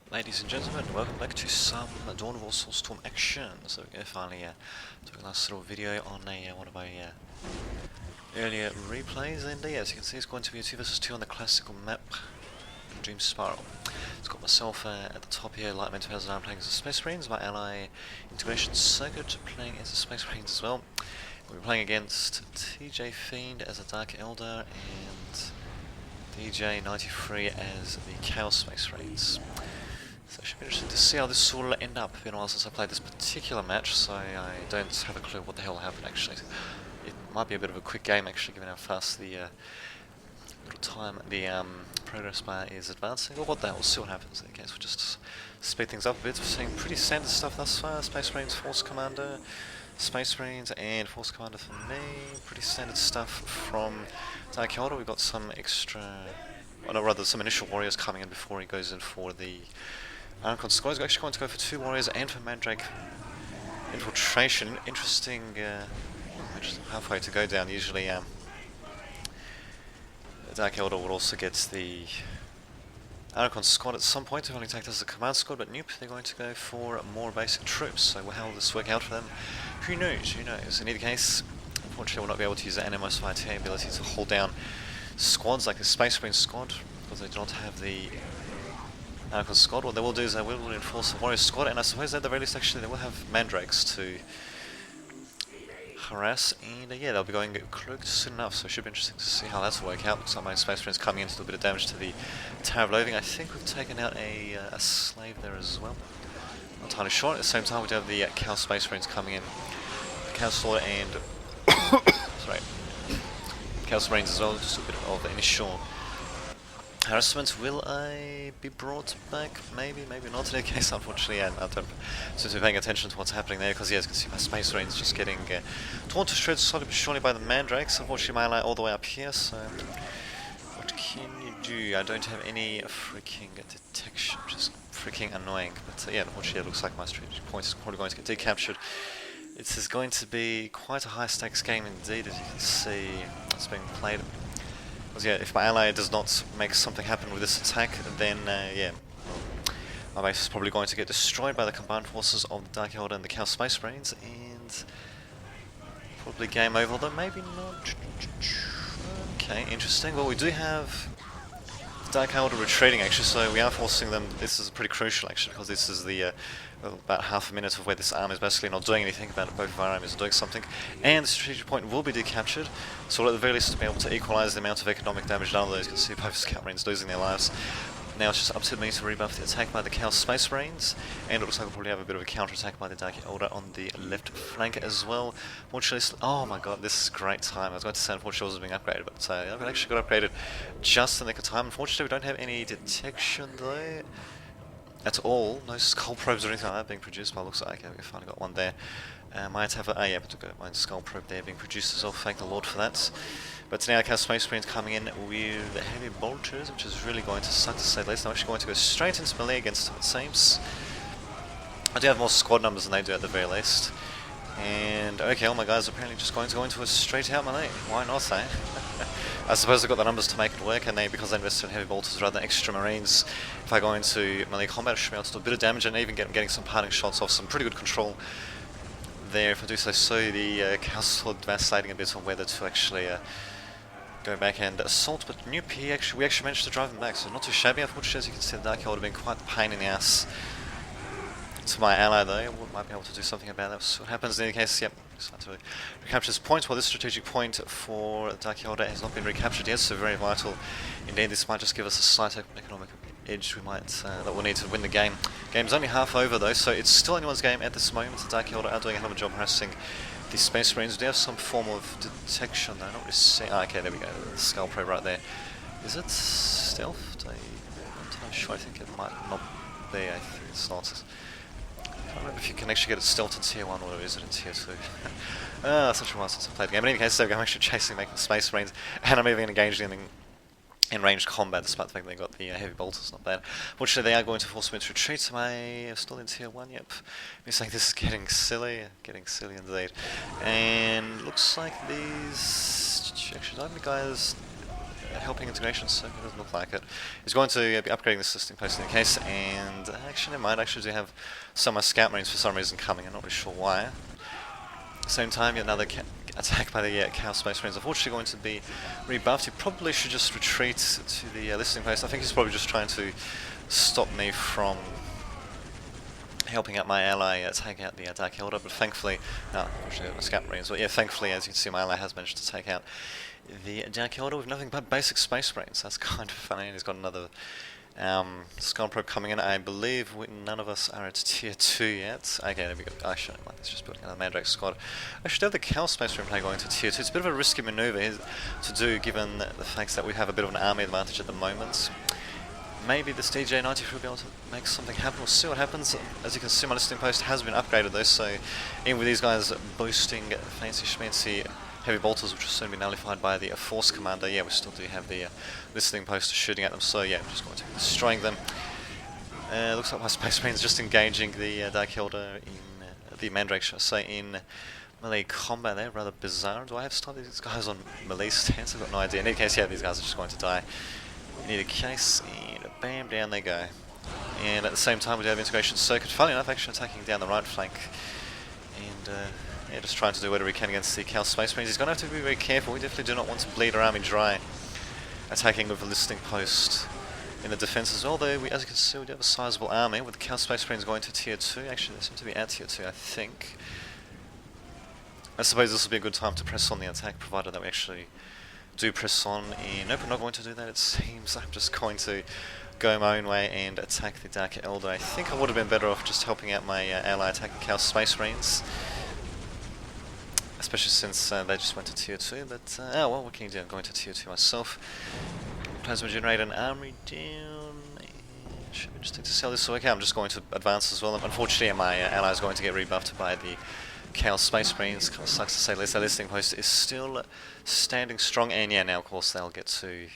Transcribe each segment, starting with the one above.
Ladies and gentlemen, welcome back to some Dawn of War Soulstorm action. So we're finally doing a nice little video on one of my earlier replays, and as you can see it's going to be a 2 vs 2 on the classical map, Dream Spiral. It's got myself at the top here, Light Mental Hazard, I'm playing as a Space Marines, my ally Integration Circuit playing as a Space Marines as well. We're playing against TJ Fiend as a Dark Elder and DJ93 as the Chaos Space Marines. So it should be interesting to see how this will end up. It's been a while since I played this particular match, so I don't have a clue what the hell happened actually. It might be a bit of a quick game actually, given how fast the little time the progress bar is advancing. Or what the hell, we'll see what happens in case. We'll just speed things up a bit. We're seeing pretty standard stuff thus far. Space Marines, Force Commander, Space Marines and Force Commander for me. Pretty standard stuff from Dark Elder. We've got some extra, well, no, rather some initial warriors coming in before he goes in for the Archon squad. We're actually going to go for 2 warriors and for Mandrake infiltration. Interesting, halfway to go down. Usually Dark Elder would also get the Archon squad at some point to only take this as a command squad, but nope, they're going to go for more basic troops. So how will this work out for them? Who knows, who knows. In either case, unfortunately we'll not be able to use the NMO's FIT ability to hold down squads like the Space Marine squad, because they do not have the Archon squad. What they will do is they will reinforce the Warrior squad, and I suppose at the very least actually they will have Mandrakes to harass, and yeah, they'll be going cloaked soon enough, so it should be interesting to see how that's work out. Looks like my Space Marines coming in to do a bit of damage to the Tower of Loathing. I think we've taken out a slave there as well. Not entirely sure. At the same time we do have the Chaos Space Marines coming in. The Chaos Lord and sorry, Chaos Marines as well, just a bit of initial harassment. Will I be brought back? Maybe, maybe not. In any case, unfortunately, I don't seem to be paying attention to what's happening there, because yeah, as you can see, my Space Marines just getting torn to shreds slowly but surely by the Mandrakes. Unfortunately, my ally all the way up here, so what can you do? I don't have any freaking detection, which is freaking annoying. But yeah, unfortunately, it looks like my strategic point is probably going to get decaptured. This is going to be quite a high stakes game indeed, as you can see. It's being played. Because yeah, if my ally does not make something happen with this attack, then yeah, my base is probably going to get destroyed by the combined forces of the Dark Elder and the Chaos Space Marines, and probably game over, although maybe not. Okay, interesting. Well, we do have Dark Elder retreating actually, so we are forcing them. This is pretty crucial actually, because this is the about half a minute of where this army is basically not doing anything, about both of our armies are doing something, and the strategic point will be decaptured, so we'll at the very least be able to equalise the amount of economic damage done. Those you can see both Scout Marines losing their lives. Now it's just up to me to rebuff the attack by the Chaos Space Marines, and it looks like we'll probably have a bit of a counter attack by the Dark Elder on the left flank as well. Fortunately, oh my god, this is great time. I was going to say unfortunately it wasn't being upgraded, but I've actually got upgraded just in the nick of time. Unfortunately we don't have any detection though at all. No skull probes or anything like that being produced, but it looks like okay, we finally got one there. Might have a, yeah, but to go my skull probe there being produced as well, thank the Lord for that. But now our Space Marines coming in with the heavy bolters, which is really going to suck to say the least. I'm actually going to go straight into melee against them, it seems. I do have more squad numbers than they do at the very least. And okay, all my guys are apparently just going to go into a straight out melee. Why not, eh? I suppose I've got the numbers to make it work, and they, because I invested in heavy bolters rather than extra marines, if I go into melee combat I should be able to do a bit of damage, and even getting some parting shots off, some pretty good control there, if I do say so. The Chaos Lord vacillating a bit on whether to actually go back and assault, but we actually managed to drive them back, so not too shabby. Unfortunately, as you can see, the Dark Elder being quite the pain in the ass to my ally though. I might be able to do something about that. We'll see what happens in any case. Yep, start to recapture this point. Well, this strategic point for Dark Elder has not been recaptured yet, so very vital indeed. This might just give us a slight economic edge we might that we'll need to win the game. Game's only half over though, so it's still anyone's game at this moment. The Dark Elder are doing a hell of a job harassing the Space Marines. Do have some form of detection though, not really seeing. Ah, okay, there we go, the skull probe right there. Is it stealthed? I'm not entirely sure, I think it might not be, I think it's not. I don't remember if you can actually get it stealthed in tier 1 or is it in tier 2. Such a while since I played the game. But in any case, I'm actually chasing making Space Marines, and I'm even engaged in ranged combat, despite the fact they got the heavy bolters, not bad. Fortunately, they are going to force me to retreat. Am I still in tier 1? Yep. Me saying this is getting silly indeed. And looks like these... Actually, don't the guys... helping integration, so it doesn't look like it. He's going to be upgrading this listing post in the case, and actually never mind, actually do have some of my scout marines for some reason coming, I'm not really sure why. At the same time, yet another attack by the Chaos Space Marines, unfortunately going to be rebuffed. He probably should just retreat to the listing post. I think he's probably just trying to stop me from helping out my ally take out the Dark Elder, but thankfully, unfortunately my scout marines, but yeah, thankfully, as you can see, my ally has managed to take out the Dark Elder with nothing but basic space marines. That's kind of funny. He's got another Skull Probe coming in. I believe none of us are at tier 2 yet. Okay, there we go. Actually, let's just building another Mandrake squad. I should have the Chaos Space Marine play going to tier 2. It's a bit of a risky maneuver to do, given the fact that we have a bit of an army advantage at the moment. Maybe this DJ-90 will be able to make something happen. We'll see what happens. As you can see, my listing post has been upgraded though, so even with these guys boosting fancy schmancy heavy bolters, which will soon be nullified by the Force Commander, yeah, we still do have the listing post shooting at them, so yeah, I'm just going to be destroying them. Looks like my Space Marines just engaging the Dark Elder in the Mandrake, shall I say, in melee combat there. Rather bizarre. Do I have started these guys on melee stance? I've got no idea. In any case, yeah, these guys are just going to die. In either case, and bam, down they go. And at the same time, we do have integration circuit. Funnily enough, actually attacking down the right flank. And yeah, just trying to do whatever we can against the Chaos Space Marines. He's going to have to be very careful. We definitely do not want to bleed our army dry. Attacking with a listing post in the defense as well, though, as you can see, we do have a sizable army with the Chaos Space Marines going to tier 2. Actually, they seem to be at tier 2, I think. I suppose this will be a good time to press on the attack, provided that we actually do press on. And nope, we're not going to do that, it seems. I'm just going to go my own way and attack the Dark Elder. I think I would have been better off just helping out my ally attacking Chaos Space Marines, especially since they just went to tier 2, but oh well, what can you do? I'm going to tier 2 myself. Plasma generate an army down. Should be interesting to see how this will work out. I'm just going to advance as well. Unfortunately, my ally is going to get rebuffed by the Chaos Space Marines. Kind of sucks to say, at least their listing post is still standing strong, and yeah, now of course they'll get to...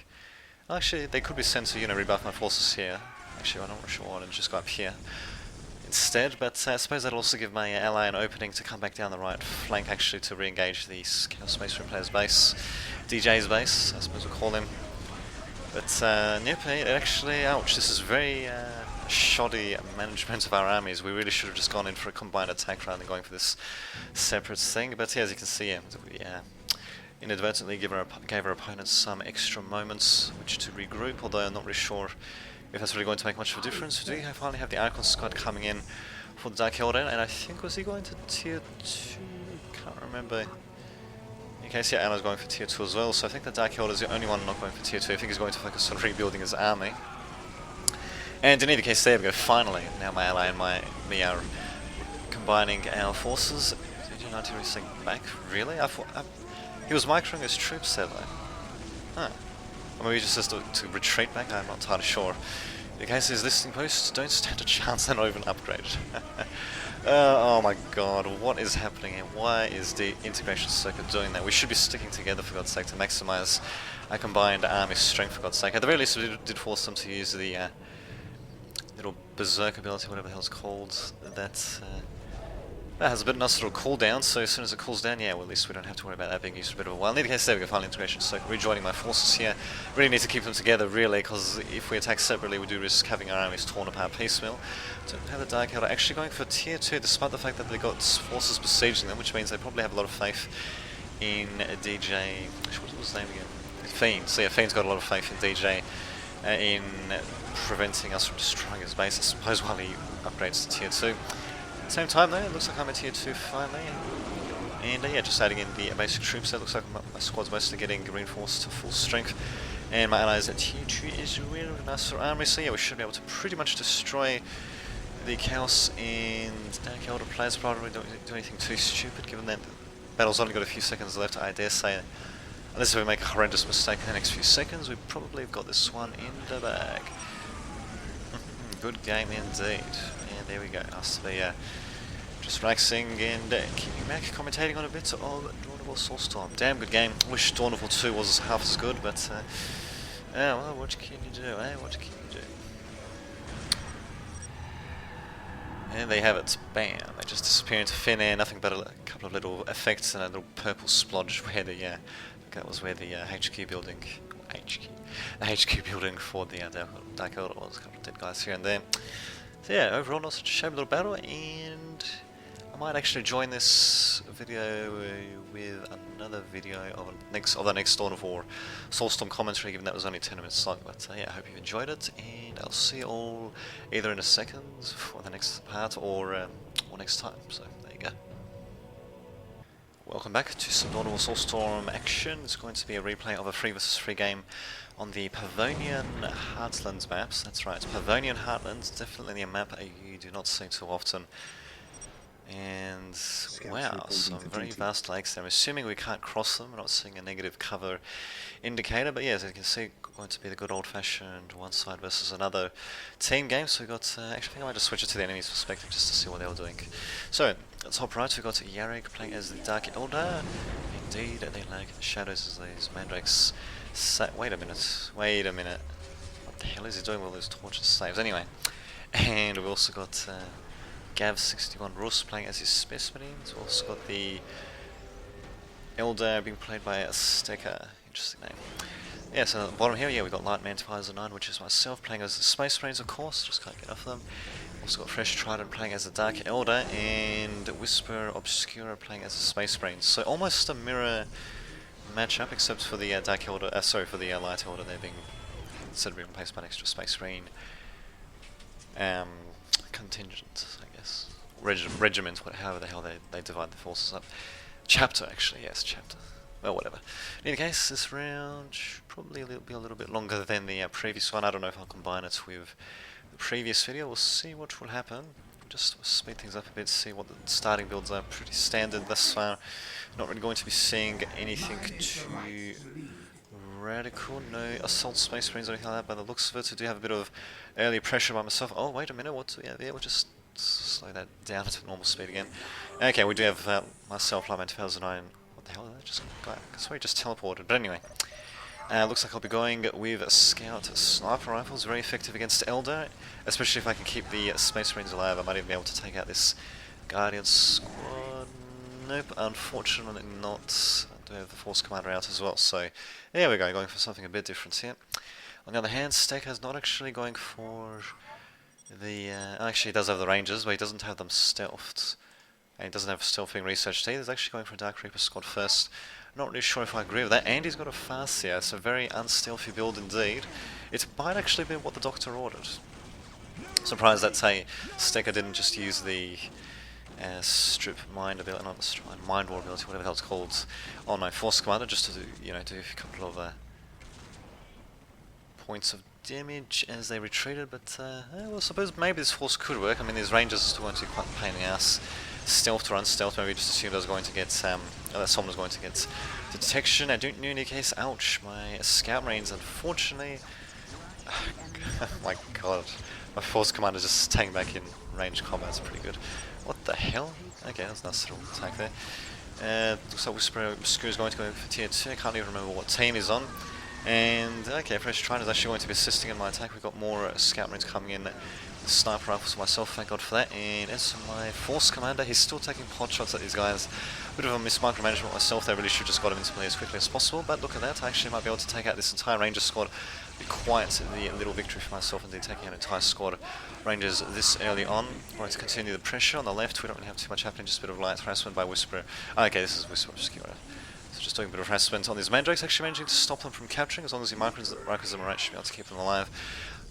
Actually, they could be sent to, rebuff my forces here. Actually, I'm not sure why I didn't just go up here instead, but I suppose that'll also give my ally an opening to come back down the right flank, actually, to re-engage the Chaos Space Marine player's base. DJ's base, I suppose we'll call him. But, yep, it actually, ouch, this is very shoddy management of our armies. We really should have just gone in for a combined attack rather than going for this separate thing. But yeah, as you can see, we inadvertently gave our opponents some extra moments which to regroup, although I'm not really sure if that's really going to make much of a difference. We do finally have the Icon squad coming in for the Dark Elder, and I think, was he going to tier 2? Can't remember. In case, yeah, Anna's going for tier 2 as well, so I think the Dark Elder is the only one not going for tier 2. I think he's going to focus on rebuilding his army. And in either case, there we go, finally. Now my ally and me are combining our forces. Did you not do anything back? Really? I thought... he was microing his troops there, though. Huh. Or maybe just to retreat back? I'm not entirely sure. In case his listing posts don't stand a chance, they're not even upgraded. Oh my god, what is happening here? Why is the integration circuit doing that? We should be sticking together, for God's sake, to maximize our combined army strength, for God's sake. At the very least, we did force them to use the little berserk ability, whatever the hell it's called, that has a bit of a nice little cooldown, so as soon as it cools down, yeah, well, at least we don't have to worry about that being used for a bit of a while. In any case, there we go, final integration circuit, rejoining my forces here. Really need to keep them together, really, because if we attack separately, we do risk having our armies torn apart piecemeal. Don't have the Dark Elder actually going for tier 2, despite the fact that they've got forces besieging them, which means they probably have a lot of faith in DJ... what was his name again? Fiend. So yeah, Fiend's got a lot of faith in DJ in preventing us from destroying his base, I suppose, while he upgrades to tier 2. Same time though, it looks like I'm at tier 2 finally, and yeah, just adding in the basic troops. There looks like my squad's mostly getting reinforced to full strength, and my allies at tier 2 is really nice for army, so yeah, we should be able to pretty much destroy the Chaos and Dark Elder players. Probably don't do anything too stupid, given that the battle's only got a few seconds left. I dare say, unless we make a horrendous mistake in the next few seconds, we probably have got this one in the bag. Good game indeed. And there we go. Nice to be just relaxing and keeping back, commentating on a bit of War Soulstorm. Damn good game. Wish Dawn of War 2 was half as good, but well, what can you do, eh? What can you do? And there you have it. Bam! They just disappear into thin air. Nothing but a couple of little effects and a little purple splodge where the that was where the HQ building, HQ. The HQ building for the Dark Elder was a couple of dead guys here and there. So yeah, overall not such a shabby little battle, and I might actually join this video with another video of the next Dawn of War Soulstorm commentary, given that was only 10 minutes long. But yeah, I hope you've enjoyed it, and I'll see you all either in a second for the next part or next time. So there you go. Welcome back to some Dawn of War Soulstorm action. It's going to be a replay of a 3 vs 3 game on the Pavonian Heartlands maps. That's right, Pavonian Heartlands, definitely a map you do not see too often. And wow, some very vast lakes there. I'm assuming we can't cross them. We're not seeing a negative cover indicator, but yeah, as you can see, going to be the good old-fashioned one side versus another team game. So we got actually, I think I might just switch it to the enemy's perspective just to see what they were doing. So top right, we got Yarrick playing as the Dark Elder. Indeed, they lack shadows as these mandrakes. Wait a minute. What the hell is he doing with all those torches slaves? Anyway, and we also got Gav61 Rus playing as his specimens. We've also got the Elder being played by a Stecker. Interesting name. Yeah, so at the bottom here, yeah, we've got Light Mantifizer 9, which is myself playing as the Space Marines, of course. Just can't get off them. Also got Fresh Trident playing as the Dark Elder, and Whisper Obscura playing as the Space Marines. So almost a mirror matchup, except for the Dark Elder. For the Light Elder, they're being instead of being replaced by an extra Space Marine contingent, I guess. Regiment, however the hell they divide the forces up. Chapter, actually, yes, chapter. Well, whatever. In any case, this round should probably be a little bit longer than the previous one. I don't know if I'll combine it with the previous video. We'll see what will happen. Just speed things up a bit, see what the starting builds are. Pretty standard thus far. Not really going to be seeing anything too radical. No assault space marines or anything like that. By the looks of it, I do have a bit of early pressure by myself. Oh, wait a minute. Yeah, we'll just slow that down to normal speed again. Okay, we do have myself, Light Man 2009. What the hell did that just go? I swear he just teleported. But anyway, looks like I'll be going with Scout Sniper Rifles. Very effective against Elder, especially if I can keep the Space Marines alive. I might even be able to take out this Guardian squad. Nope, unfortunately not. I do have the Force Commander out as well, so there we go, going for something a bit different here. On the other hand, Stecker's not actually going for the... actually, he does have the Rangers, but he doesn't have them stealthed. And he doesn't have stealth being researched either. He's actually going for a Dark Reaper squad first. Not really sure if I agree with that. And he's got a Farseer. It's a very unstealthy build indeed. It might actually be what the Doctor ordered. Surprised that, say, Stecker didn't just use the strip mind ability, not the strip mind war ability, whatever the hell it's called, on my Force Commander, just to do, do a couple of points of damage as they retreated. But well, I suppose maybe this force could work. I mean, these Rangers are still going to be quite a pain in the ass. Stealth or unstealth, maybe just assumed I was going to get that someone was going to get the detection. I don't know in any case. Ouch, my Scout Marines, unfortunately. My god, my Force Commander just staying back in range combat is pretty good. What the hell? Okay, that's a nice little attack there. Looks like Whisper Obscura is going to go for tier 2. I can't even remember what team he's on. And okay, Fresh Trident is actually going to be assisting in my attack. We've got more Scout Marines coming in. Sniper Rifles myself, thank god for that. And as for my Force Commander, he's still taking pot shots at these guys. Bit of a micromanagement myself. They really should just got him into play as quickly as possible. But look at that, I actually might be able to take out this entire Ranger squad. Be quite the little victory for myself, indeed, taking out an entire squad of Rangers this early on. Going to continue the pressure on the left. We don't really have too much happening, just a bit of light harassment by Whisper. Okay, this is Whisper Obscura. So just doing a bit of harassment on these Mandrakes, actually managing to stop them from capturing, as long as he micros them right, should be able to keep them alive.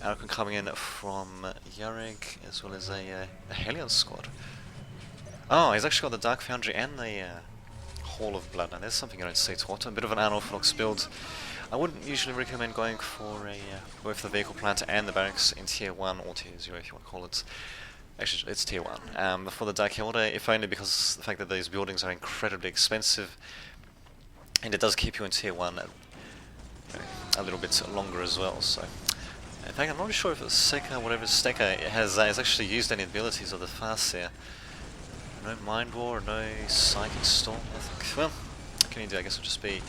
Alcon coming in from Yarrick, as well as a Hellion squad. Oh, he's actually got the Dark Foundry and the Hall of Blood. Now there's something I don't see too often. A bit of an unorthodox build. I wouldn't usually recommend going for both the vehicle plant and the barracks in tier 1 or tier 0 if you want to call it. Actually, it's tier 1. For the Dark Elder, if only because the fact that these buildings are incredibly expensive, and it does keep you in tier 1 a little bit longer as well. So, in fact, I'm not really sure if Stecker, whatever Stecker has actually used any abilities of the Farseer. No Mind War, no Psychic Storm, I think. Well, what can you do? I guess it'll just be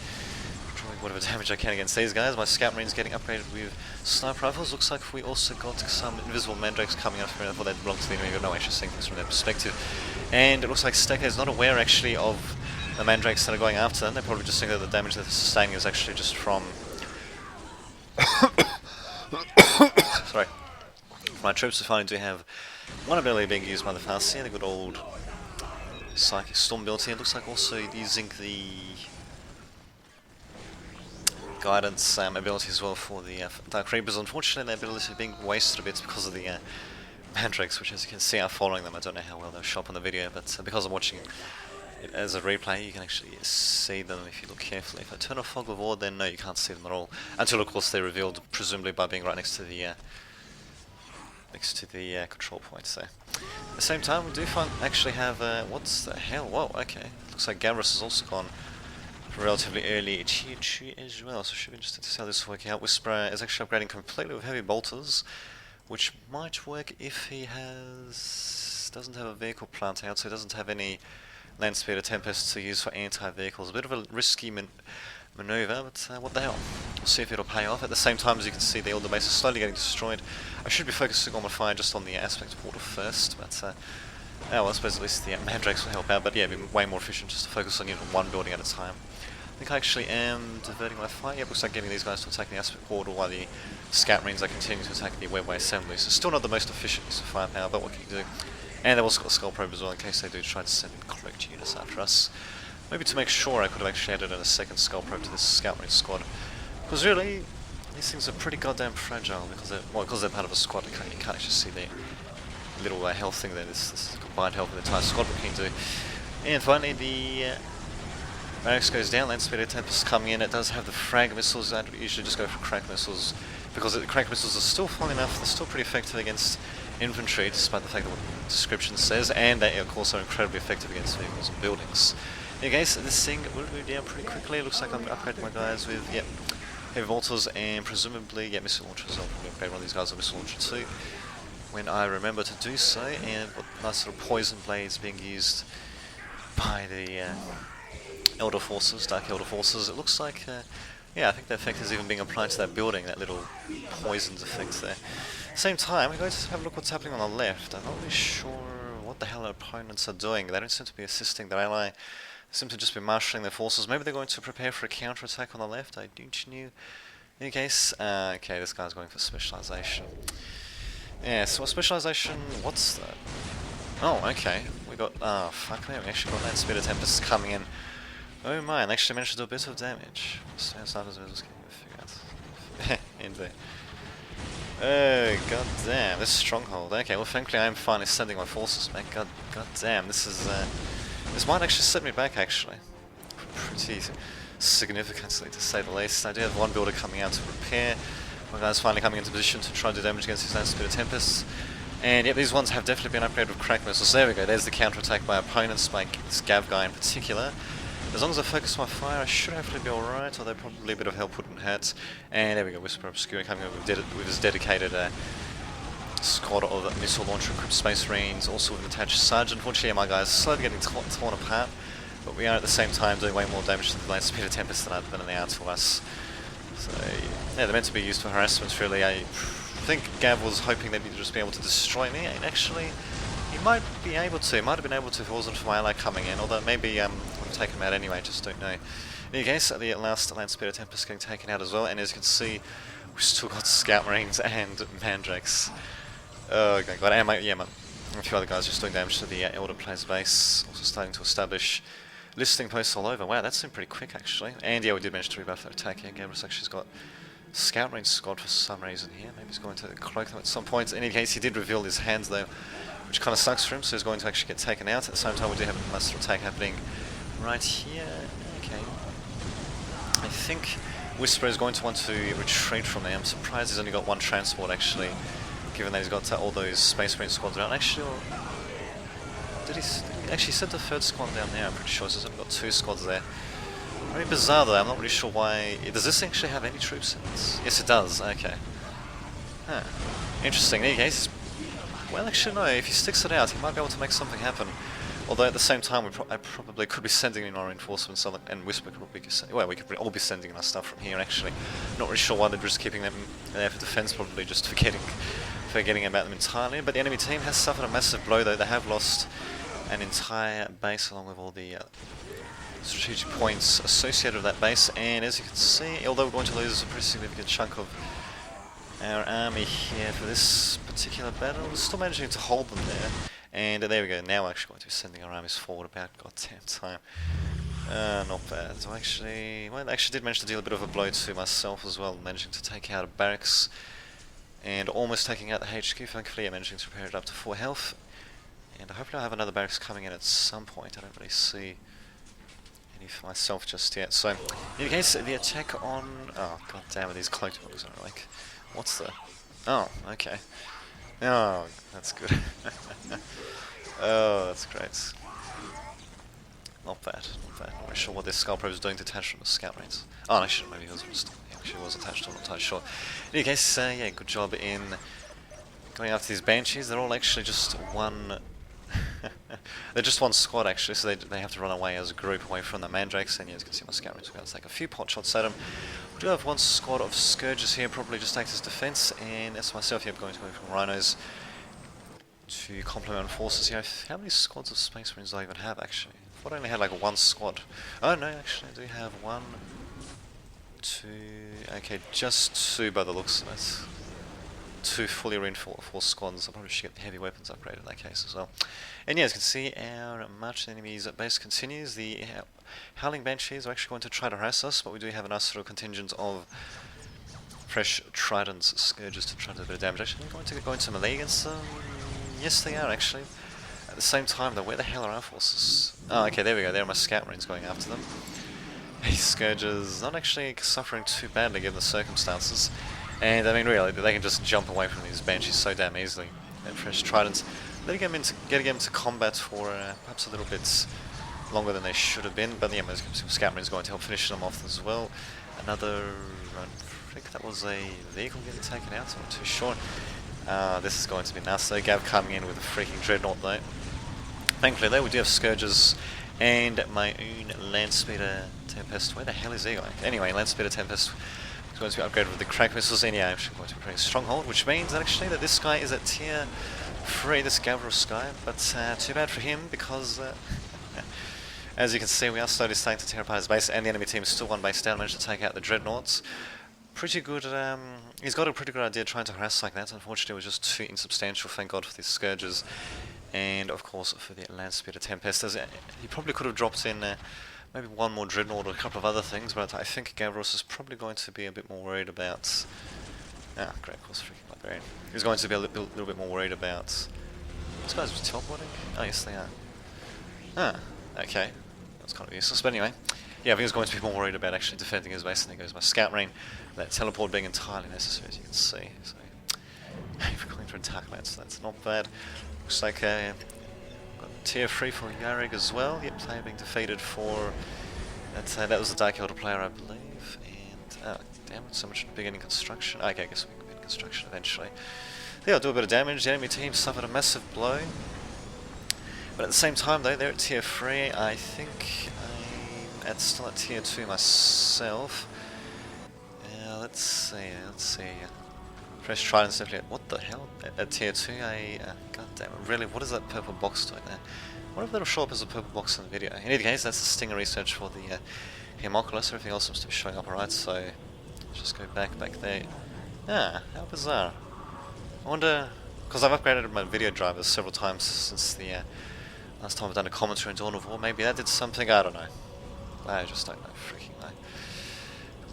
drawing whatever damage I can against these guys. My Scout Marines getting upgraded with Sniper Rifles. Looks like we also got some Invisible Mandrakes coming up here. I thought they'd belong to the enemy, but no, actually seeing things from their perspective. And it looks like Stecker is not aware actually of the Mandrakes that are going after them. They probably just think that the damage that they're sustaining is actually just from Sorry. My troops we finally do have one ability being used by the Farseer, the good old Psychic Storm ability. It looks like also using the Guidance ability as well for the Dark Reapers. Unfortunately, that ability is being wasted a bit because of the Mandrakes, which as you can see are following them. I don't know how well they'll show up on the video, but because I'm watching it as a replay, you can actually see them if you look carefully. If I turn off Fog of War, then no, you can't see them at all. Until, of course, they're revealed, presumably by being right next to the control point. So, at the same time, we do actually have what's the hell? Whoa, okay. Looks like Gavros has also gone relatively early Chi as well. So, should be interesting to see how this will work out. Whisperer is actually upgrading completely with heavy bolters, which might work if he doesn't have a vehicle plant out, so he doesn't have any land speeder tempests to use for anti-vehicles. A bit of a risky maneuver, but what the hell. We'll see if it'll pay off. At the same time, as you can see, the Elder Base is slowly getting destroyed. I should be focusing on my fire just on the aspect portal first, but well, I suppose at least the Mandrakes will help out, but yeah, it'd be way more efficient just to focus on one building at a time. I think I actually am diverting my fire. Yep, looks like getting these guys to attack the aspect portal while the Scout Marines are continuing to attack the webway assembly. So still not the most efficient use of firepower, but what can you do? And they've also got a Skull Probe as well in case they do try to send in cloaked units after us. Maybe to make sure I could have actually added in a second Skull Probe to this Scout Marine squad. Because really, these things are pretty goddamn fragile because they're part of a squad. You can't actually see the little health thing there. This combined health of the entire squad, what can you do? And finally, the barracks goes down, land speeder Tempest coming in. It does have the frag missiles. I usually just go for crack missiles because the crack missiles are still fine enough. They're still pretty effective against infantry, despite the fact that what the description says, and they of course are incredibly effective against vehicles and buildings. In case this thing will move down pretty quickly. It looks like I'm upgrading my guys with heavy mortars and presumably missile launchers. I'll probably upgrade one of these guys with missile launcher too when I remember to do so. And what nice little poison blades being used by the Elder Forces, Dark Elder Forces. It looks like I think the effect is even being applied to that building, that little poisons effect there. Same time, we're going to have a look what's happening on the left. I'm not really sure what the hell our opponents are doing. They don't seem to be assisting their ally. They seem to just be marshalling their forces. Maybe they're going to prepare for a counter-attack on the left. I don't know. In any case, okay, this guy's going for specialization. Yeah, so specialization, what's that? Oh, okay. We got, fuck me, we actually got land speeder Tempests coming in. Oh my, and actually managed to do a bit of damage. Snipers missiles can you figure out. Indeed. Oh, god damn, this stronghold. Okay, well thankfully I am finally sending my forces back. God damn, this is, this might actually set me back actually. Pretty significantly, to say the least. I do have one builder coming out to repair. My guy's finally coming into position to try to do damage against these land speeder Tempests. And yep, these ones have definitely been upgraded with crack missiles. There we go, there's the counter-attack by opponents, by this Gav guy in particular. As long as I focus my fire, I should hopefully be alright, although probably a bit of help wouldn't hurt. And there we go, Whisper Obscura coming over with his dedicated squad of missile launcher equipped Space Marines, also with an attached Sergeant. Unfortunately, my guys are slowly getting torn apart, but we are at the same time doing way more damage to the land speeder Tempest than they are to us. So, yeah, they're meant to be used for harassment, really. I think Gav was hoping they'd just be able to destroy me, and actually, he might be able to. He might have been able to if it wasn't for my ally coming in, although maybe would have taken him out anyway, just don't know. In any case, the last land speeder Tempest getting taken out as well, and as you can see, we've still got Scout Marines and Mandrakes. Oh god, and a few other guys just doing damage to the Elder Player's base, also starting to establish listing posts all over. Wow, that seemed pretty quick actually. And yeah, we did manage to rebuff that attack here. Gavros actually's got Scout Marine squad for some reason here. Maybe he's going to cloak them at some point. In any case, he did reveal his hands though, which kind of sucks for him, so he's going to actually get taken out. At the same time, we do have a nice little attack happening right here. Okay. I think Whisperer is going to want to retreat from there. I'm surprised he's only got one transport actually, given that he's got all those Space Marine squads around. Actually, did he actually sent the third squad down there? I'm pretty sure, so he's only got two squads there. Very bizarre though, I'm not really sure why. Does this actually have any troops in it? Yes it does, okay. Huh. Interesting. In any case, well actually no, if he sticks it out he might be able to make something happen. Although at the same time I probably could be sending in our reinforcements, and Whisper could probably we could all be sending in our stuff from here actually. Not really sure why they're just keeping them there for defense, probably just forgetting about them entirely. But the enemy team has suffered a massive blow though. They have lost an entire base along with all the strategic points associated with that base, and as you can see, although we're going to lose a pretty significant chunk of our army here for this particular battle. We're still managing to hold them there. And there we go, now we're actually going to be sending our armies forward about goddamn time. Not bad. So I actually did manage to deal a bit of a blow to myself as well, managing to take out a barracks and almost taking out the HQ, thankfully managing to repair it up to 4 health. And hopefully I'll have another barracks coming in at some point. I don't really see any for myself just yet. So, in any case, the attack on... Oh, god damn it, these cloaked bugs are like... What's the... Oh, okay. Oh, that's good. Oh, that's great. Not bad, not bad. Not really sure what this Skull Probe is doing detached from the scout rates. Oh, actually, maybe it was actually was attached, I'm not entirely sure. In any case, yeah, good job in going after these Banshees. They're all actually just one... They're just one squad actually, so they have to run away as a group away from the Mandrakes, and yeah, as you can see my scout rates, we're going to take a few pot shots at them. We do have one squad of Scourges here, probably just act as defense, and as myself here, I'm going to go from Rhinos to complement forces here. How many squads of Space Marines do I even have actually? I thought I only had like one squad. Oh no, actually I do have 1, 2, okay, just 2 by the looks of it. 2 fully reinforced squads. I probably should get the heavy weapons upgraded in that case as well. And yeah, as you can see, our march to the enemy's base continues. The Howling Banshees are actually going to try to harass us, but we do have a nice little contingent of fresh Tridents, Scourges to try to do a bit of damage. Actually, they're going to go into melee against them. Yes, they are actually. At the same time, though, where the hell are our forces? Oh, okay, there we go. There are my scout marines going after them. These Scourges not actually suffering too badly given the circumstances. And I mean, really, they can just jump away from these Banshees so damn easily. And fresh Tridents, getting them into combat for perhaps a little bit longer than they should have been. But yeah, my scout marines going to help finish them off as well. Another, I think that was a vehicle getting taken out, so I'm not too sure. This is going to be nasty. Gav coming in with a freaking Dreadnought though. Thankfully though, we do have Scourges and my own Landspeeder Tempest. Where the hell is he going? Anyway, Landspeeder Tempest is going to be upgraded with the crack missiles, and yeah, I'm actually going to be putting Stronghold, which means actually that this guy is at tier 3, this Gavros guy, but too bad for him because as you can see, we are slowly starting to tear apart his base, and the enemy team is still one base down, managed to take out the Dreadnoughts. Pretty good, he's got a pretty good idea trying to harass like that. Unfortunately, it was just too insubstantial, thank God for these Scourges. And of course for the Landspeeder Tempest. He probably could have dropped in maybe one more Dreadnought or a couple of other things, but I think Gavros is probably going to be a bit more worried about... Ah, great, of course, freaking Librarian. He's going to be a little bit more worried about... These guys are teleporting? Oh yes, they are. Ah, okay. That's kind of useless, but anyway. Yeah, I think he's going to be more worried about actually defending his base, and there goes my Scout Marine. That teleport being entirely necessary, as you can see. So, we're going for attack land, so that's not bad. Looks like got tier 3 for Yarrig as well. Yep, player being defeated for... that was the Dark Elder player, I believe. And, oh, damn it, so much beginning construction. Okay, I guess we can begin construction eventually. Yeah, I'll do a bit of damage. The enemy team suffered a massive blow. But at the same time, though, they're at tier 3. I think I'm still at tier 2 myself. Let's see. Fresh Tridents definitely. What the hell? At tier 2, god damn it, really? What is that purple box doing there? What if that'll show up as a purple box in the video? In any case, that's the Stinger research for the Hemoculus. Everything else seems to be showing up alright, so let's just go back there. Ah, how bizarre. I wonder, because I've upgraded my video drivers several times since the last time I've done a commentary on Dawn of War. Maybe that did something, I don't know. I just don't know, freaking know.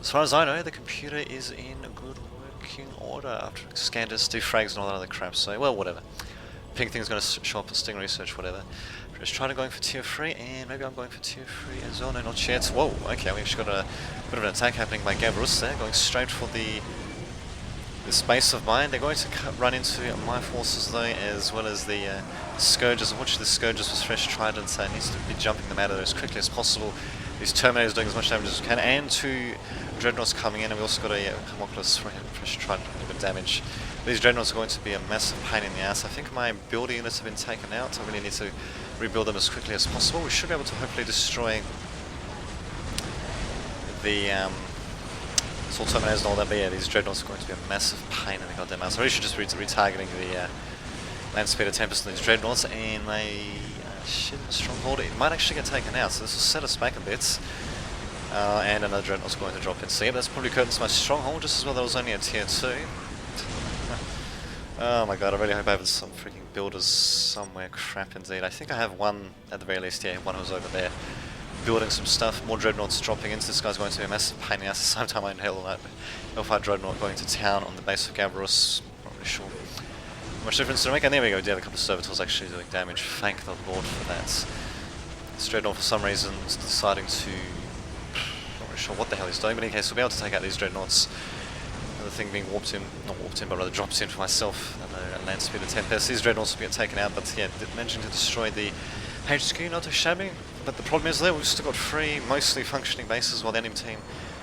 As far as I know, the computer is in good working order after scanners, defrags and all that other crap, so, well, whatever. Pink thing's going to show up in Stinger research, whatever. Just trying to going for tier 3, and maybe I'm going for tier 3 as well, no, not yet. Whoa, okay, we actually got a bit of an attack happening by Gavrus there, going straight for the space of mine. They're going to run into my forces though, as well as the Scourges, of which the Scourges was fresh Tridents, and needs to be jumping them out of there as quickly as possible. These Terminators doing as much damage as we can, and 2 Dreadnoughts coming in, and we also got a Homunculus for him, fresh Trident, a bit of damage. These Dreadnoughts are going to be a massive pain in the ass. I think my builder units have been taken out, so I really need to rebuild them as quickly as possible. We should be able to hopefully destroy the Assault Terminators and all that, but yeah, these Dreadnoughts are going to be a massive pain in the goddamn ass. So I really should just be retargeting the Landspeeder Tempest and these Dreadnoughts, and my shit, Stronghold, it might actually get taken out, so this will set us back a bit. And another Dreadnought's going to drop in. So yeah, that's probably curtains my Stronghold, just as well that was only a tier 2. Oh my god, I really hope I have some freaking builders somewhere. Crap indeed. I think I have one, at the very least, yeah, one who's over there building some stuff. More dreadnoughts dropping in. This guy's going to be a massive pain in the ass. At the same time I inhale all that. Hellfire dreadnought going to town on the base of Gavrus. Not really sure how much difference to make. And there we go, we do have a couple of servitors actually doing damage. Thank the Lord for that. This dreadnought for some reason is deciding to... not really sure what the hell he's doing, but in any case we'll be able to take out these dreadnoughts. Another thing being warped in, not warped in, but rather dropped in for myself. A land speed of 10 pairs. These dreadnoughts will get taken out, but yeah, managing to destroy the HQ, not too shabby. But the problem is there, we've still got 3 mostly functioning bases while the enemy team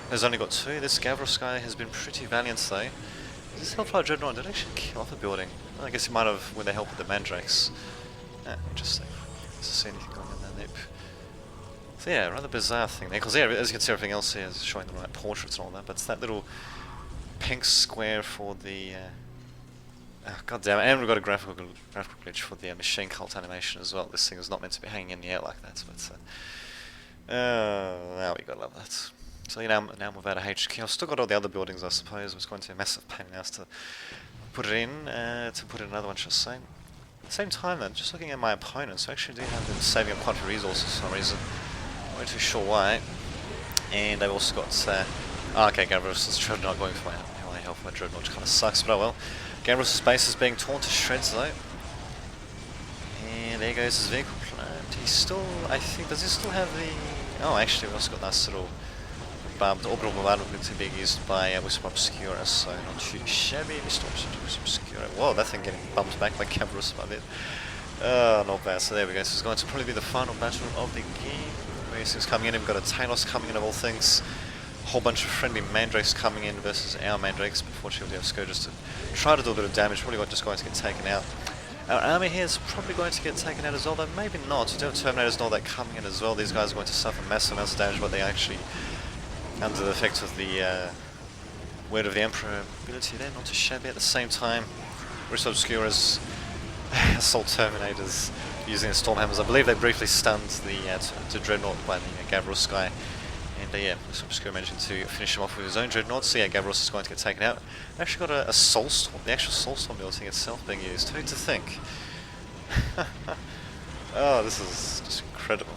has only got 2. This Gavrus guy has been pretty valiant though. This Hellfire Dreadnought did actually kill off a building. Well, I guess he might have with the help of the Mandrakes. Interesting. Let's see anything going on there. Nope. So yeah, rather bizarre thing there, because yeah, as you can see everything else here is showing the right portraits and all that, but it's that little pink square for the... oh, god damn it, and we've got a graphical glitch for the machine cult animation as well. This thing is not meant to be hanging in the air like that, but now we gotta love that. So yeah, now I'm without a HQ. I've still got all the other buildings, I suppose. It was going to be a massive pain in the ass to put it in, to put in another one, just saying. At the same time though, just looking at my opponents, I actually do have them saving up quite a few resources for some reason. I'm not too sure why. And they've also got, oh, okay, Gavrus' Dreadnought going for my health. My Dreadnought kind of sucks, but oh well. Gavrus' base is being torn to shreds though. And there goes his vehicle plant. He's still, I think, does he still have the... oh, actually, we've also got nice little barbed orbital bombardment to be used by Whisper Obscura, so not too shabby. Whisper Obscura. Whoa, that thing getting bumped back by Gavrus by a bit. Oh, not bad. So there we go. So it's going to probably be the final battle of the game. Various things coming in. We've got a Talos coming in of all things. A whole bunch of friendly Mandrakes coming in versus our Mandrakes. Unfortunately, we have Scourges to try to do a bit of damage. Probably just going to get taken out. Our army here is probably going to get taken out as well, though maybe not. We do have Terminators and all that coming in as well. These guys are going to suffer massive amounts of damage, but they actually under the effect of the Word of the Emperor ability there, not too shabby. At the same time, Whisper Obscura's Assault Terminators using the Stormhammers. I believe they briefly stunned the Dreadnought by the Gavrus guy. And yeah, Whisper Obscura managing to finish him off with his own Dreadnought. So yeah, Gavrus is going to get taken out. I've actually got a Soulstorm, the actual Soulstorm building itself being used. Who to think? Oh, this is just incredible.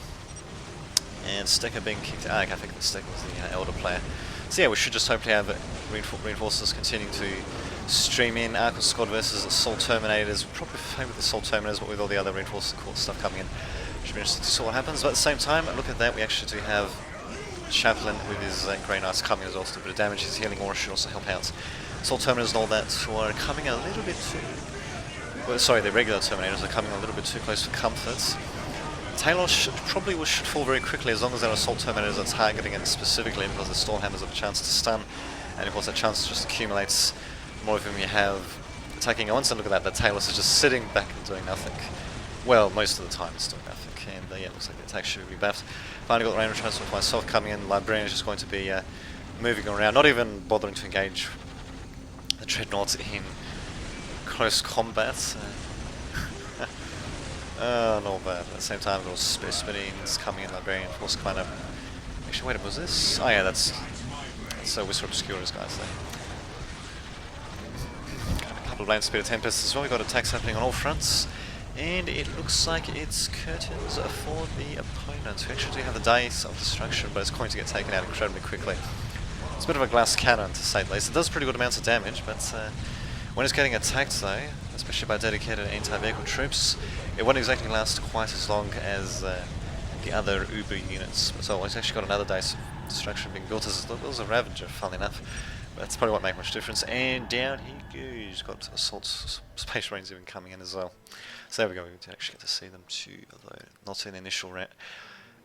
And Stecker being kicked out. Okay, I think the Stecker was the elder player. So yeah, we should just hopefully have reinforcements continuing to stream in. Archon Squad versus Assault Terminators. We'll probably favour the Assault Terminators, but with all the other reinforced stuff coming in, should be interesting to see what happens. But at the same time, look at that, we actually do have Chaplain with his Grey Knights coming as well to do a bit of damage. His healing aura should also help out. Assault Terminators and all that are coming a little bit too... well, sorry, the regular Terminators are coming a little bit too close for comfort. Talos probably should fall very quickly as long as their Assault Terminators are targeting it specifically, because the Stormhammers have a chance to stun, and of course that chance just accumulates. The more of them you have attacking at once, and look at that, the Talos is just sitting back and doing nothing. Well, most of the time it's doing nothing, and yeah, looks like the attack should be buffed. Finally got the range transfer for myself coming in. Librarian is just going to be moving around, not even bothering to engage the Dreadnoughts in close combat. Not bad. At the same time, got all Space Marines coming in, Librarian, of course, kind of... actually, wait, was this? Oh yeah, that's Whisper Obscura's guys there. Got a couple of land speed Tempests as well. We've got attacks happening on all fronts. And it looks like it's curtains for the opponents. We actually do have the Dice of Destruction, but it's going to get taken out incredibly quickly. It's a bit of a glass cannon, to say the least. It does pretty good amounts of damage, but when it's getting attacked, though, especially by dedicated anti-vehicle troops, it won't exactly last quite as long as the other Uber units. So it's actually got another Dice of Destruction being built as well as a Ravager, funnily enough. But that's probably won't make much difference. And down he goes. Got Assault Space Marines even coming in as well. So there we go, we did actually get to see them too, although not in the initial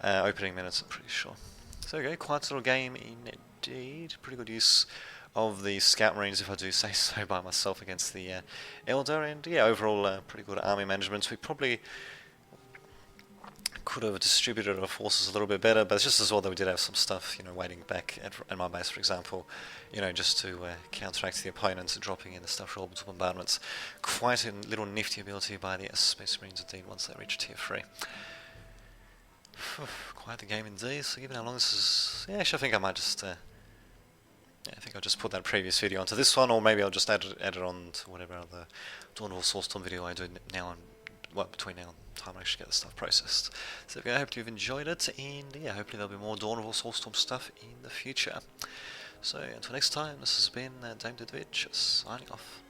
opening minutes, I'm pretty sure. So there we go, quite a little game indeed. Pretty good use of the Scout Marines, if I do say so by myself, against the Elder, and yeah, overall pretty good army management. We probably could have distributed our forces a little bit better, but it's just as well that we did have some stuff, you know, waiting back at my base, for example, you know, just to counteract the opponents dropping in the stuff for orbital bombardments. Quite a little nifty ability by the Space Marines indeed once they reach tier 3. Quite the game indeed. So given how long this is, yeah, actually I think I might just Yeah, I think I'll just put that previous video onto this one, or maybe I'll just add it on to whatever other Dawn of War Soulstorm video I do now and between now and time I actually get the stuff processed. So I hope you've enjoyed it, and yeah, hopefully there'll be more Dawn of War Soulstorm stuff in the future. So until next time, this has been Dame Didvich signing off.